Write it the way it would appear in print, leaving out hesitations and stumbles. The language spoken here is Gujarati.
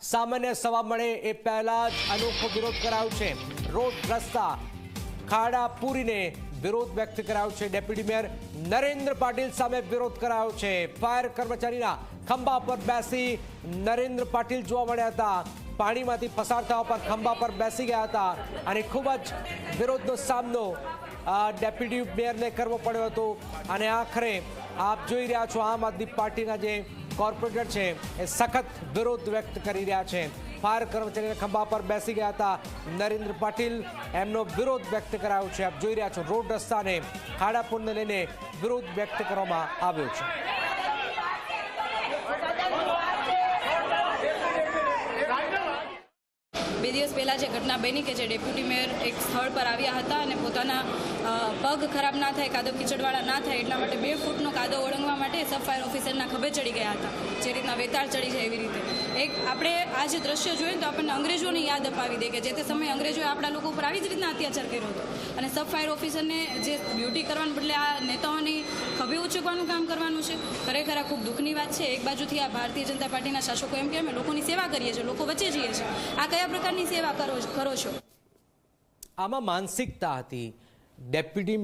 સામાન્ય સવા મળે એ પહેલા જ અનોખો વિરોધ કરાયો છે। રોડ રસ્તા ખાડા પૂરીને વિરોધ વ્યક્ત કરાયો છે। ડેપ્યુટી મેયર નરેન્દ્ર પાટીલ સામે વિરોધ કરાયો છે। ફાયર કર્મચારીના ખંભા પર બેસી નરેન્દ્ર પાટીલ જોવા મળ્યા હતા। પાણીમાંથી પસાર થવા પર ખંભા પર બેસી ગયા હતા અને ખૂબ જ વિરોધનો સામનો ડેપ્યુટી મેયરને કરવો પડ્યો હતો। અને આખરે આપ જોઈ રહ્યા છો આમ આદમી પાર્ટીના જે કોર્પોરેટર છે એ સખત વિરોધ વ્યક્ત કરી રહ્યા છે। ફાયર કર્મચારીના ખંભા પર બેસી ગયા હતા નરેન્દ્ર પાટીલ, એમનો વિરોધ વ્યક્ત કરાયો છે। આપ જોઈ રહ્યા છો રોડ રસ્તાને ખાડાપુરને લઈને વિરોધ વ્યક્ત કરવામાં આવ્યો છે। બે દિવસ પહેલાં જે ઘટના બની કે જે ડેપ્યુટી મેયર એક સ્થળ પર આવ્યા હતા અને પોતાના પગ ખરાબ ના થાય, કાદવ કીચડવાળા ના થાય એટલા માટે 2 ફૂટનો કાદવ ઓળંગવા માટે સબ ફાયર ઓફિસરના ખભે ચડી ગયા હતા, જે રીતના વેતાળ ચડી છે એવી રીતે। એક આપણે આ જે દ્રશ્ય જોઈએ તો આપણને અંગ્રેજોની યાદ અપાવી દે કે જે તે સમયે અંગ્રેજોએ આપણા લોકો ઉપર આવી જ રીતના અત્યાચાર કર્યો હતો અને સબ ફાયર ઓફિસરને જે ડ્યુટી કરવાને બદલે આ નેતાઓની ખભે ઉચકવાનું કામ કરવાનું છે। ખરેખર આ ખૂબ દુઃખની વાત છે। એક બાજુથી આ ભારતીય જનતા પાર્ટીના શાસકો એમ કે અમે લોકોની સેવા કરીએ છીએ, લોકો વચ્ચે જઈએ છીએ, આ કયા પ્રકારની સેવા કરો છો? આમાં માનસિકતા હતી ડેપ્યુટી